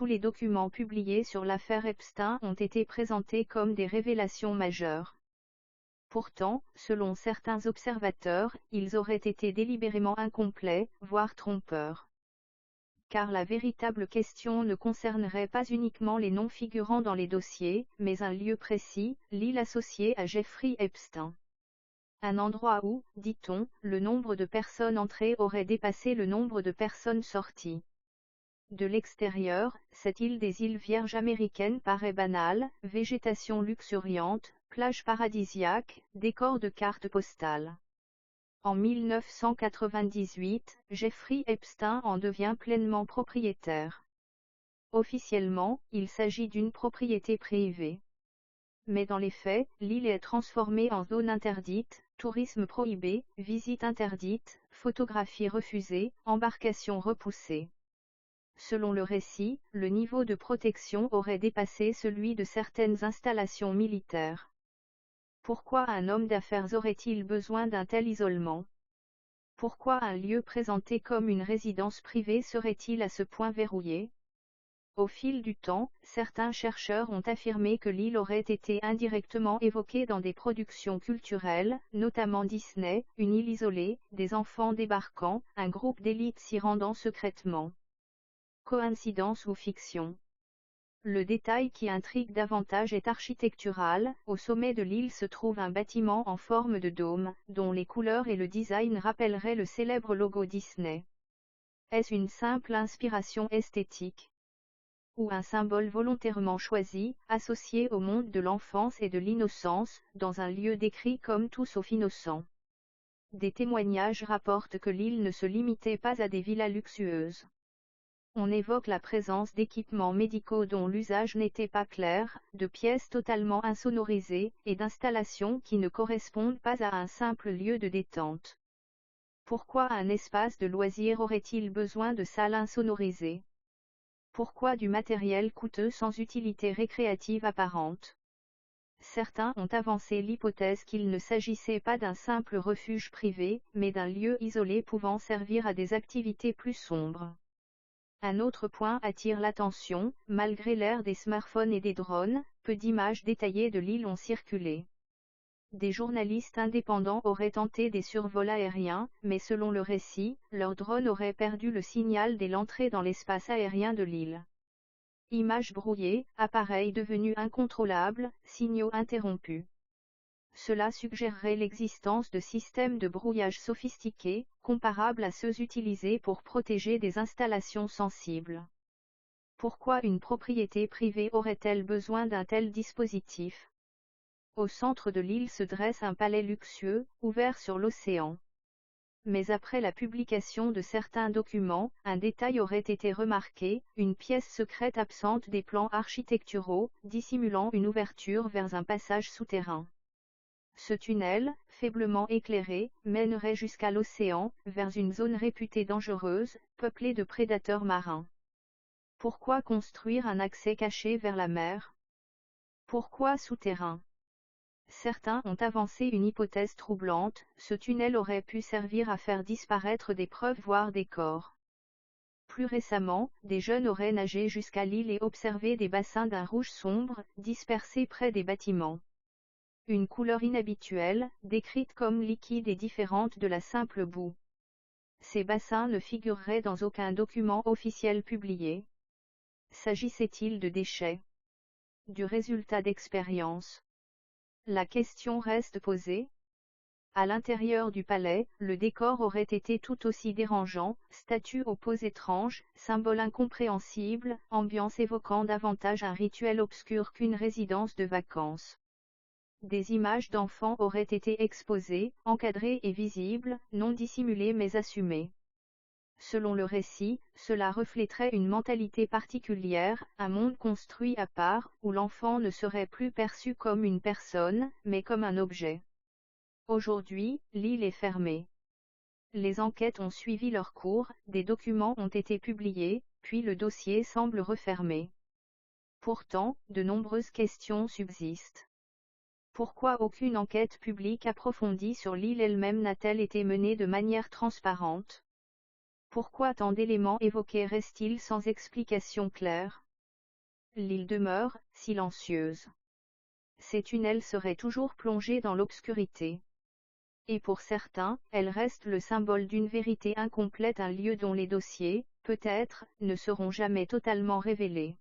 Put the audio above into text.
tous les documents publiés sur l'affaire Epstein ont été présentés comme des révélations majeures. Pourtant, selon certains observateurs, ils auraient été délibérément incomplets, voire trompeurs. Car la véritable question ne concernerait pas uniquement les noms figurant dans les dossiers, mais un lieu précis, l'île associée à Jeffrey Epstein. Un endroit où, dit-on, le nombre de personnes entrées aurait dépassé le nombre de personnes sorties. De l'extérieur, cette île des îles Vierges américaines paraît banale, végétation luxuriante, plage paradisiaque, décor de cartes postales. En 1998, Jeffrey Epstein en devient pleinement propriétaire. Officiellement, il s'agit d'une propriété privée. Mais dans les faits, l'île est transformée en zone interdite, tourisme prohibé, visite interdite, photographie refusée, embarcation repoussée. Selon le récit, le niveau de protection aurait dépassé celui de certaines installations militaires. Pourquoi un homme d'affaires aurait-il besoin d'un tel isolement? Pourquoi un lieu présenté comme une résidence privée serait-il à ce point verrouillé? Au fil du temps, certains chercheurs ont affirmé que l'île aurait été indirectement évoquée dans des productions culturelles, notamment Disney, une île isolée, des enfants débarquant, un groupe d'élite s'y rendant secrètement. Coïncidence ou fiction? Le détail qui intrigue davantage est architectural. Au sommet de l'île se trouve un bâtiment en forme de dôme, dont les couleurs et le design rappelleraient le célèbre logo Disney. Est-ce une simple inspiration esthétique? Ou un symbole volontairement choisi, associé au monde de l'enfance et de l'innocence, dans un lieu décrit comme tout sauf innocent? Des témoignages rapportent que l'île ne se limitait pas à des villas luxueuses. On évoque la présence d'équipements médicaux dont l'usage n'était pas clair, de pièces totalement insonorisées, et d'installations qui ne correspondent pas à un simple lieu de détente. Pourquoi un espace de loisirs aurait-il besoin de salles insonorisées? Pourquoi du matériel coûteux sans utilité récréative apparente? Certains ont avancé l'hypothèse qu'il ne s'agissait pas d'un simple refuge privé, mais d'un lieu isolé pouvant servir à des activités plus sombres. Un autre point attire l'attention, malgré l'ère des smartphones et des drones, peu d'images détaillées de l'île ont circulé. Des journalistes indépendants auraient tenté des survols aériens, mais selon le récit, leurs drones auraient perdu le signal dès l'entrée dans l'espace aérien de l'île. Images brouillées, appareils devenus incontrôlables, signaux interrompus. Cela suggérerait l'existence de systèmes de brouillage sophistiqués, comparables à ceux utilisés pour protéger des installations sensibles. Pourquoi une propriété privée aurait-elle besoin d'un tel dispositif? Au centre de l'île se dresse un palais luxueux, ouvert sur l'océan. Mais après la publication de certains documents, un détail aurait été remarqué, une pièce secrète absente des plans architecturaux, dissimulant une ouverture vers un passage souterrain. Ce tunnel, faiblement éclairé, mènerait jusqu'à l'océan, vers une zone réputée dangereuse, peuplée de prédateurs marins. Pourquoi construire un accès caché vers la mer? Pourquoi souterrain? Certains ont avancé une hypothèse troublante, ce tunnel aurait pu servir à faire disparaître des preuves voire des corps. Plus récemment, des jeunes auraient nagé jusqu'à l'île et observé des bassins d'un rouge sombre, dispersés près des bâtiments. Une couleur inhabituelle, décrite comme liquide et différente de la simple boue. Ces bassins ne figureraient dans aucun document officiel publié. S'agissait-il de déchets? Du résultat d'expérience? La question reste posée. À l'intérieur du palais, le décor aurait été tout aussi dérangeant, statues aux poses étranges, symboles incompréhensibles, ambiance évoquant davantage un rituel obscur qu'une résidence de vacances. Des images d'enfants auraient été exposées, encadrées et visibles, non dissimulées mais assumées. Selon le récit, cela reflèterait une mentalité particulière, un monde construit à part, où l'enfant ne serait plus perçu comme une personne, mais comme un objet. Aujourd'hui, l'île est fermée. Les enquêtes ont suivi leur cours, des documents ont été publiés, puis le dossier semble refermé. Pourtant, de nombreuses questions subsistent. Pourquoi aucune enquête publique approfondie sur l'île elle-même n'a-t-elle été menée de manière transparente? Pourquoi tant d'éléments évoqués restent-ils sans explication claire? l'île demeure silencieuse. Ces tunnels seraient toujours plongés dans l'obscurité. Et pour certains, elle reste le symbole d'une vérité incomplète, un lieu dont les dossiers, peut-être, ne seront jamais totalement révélés.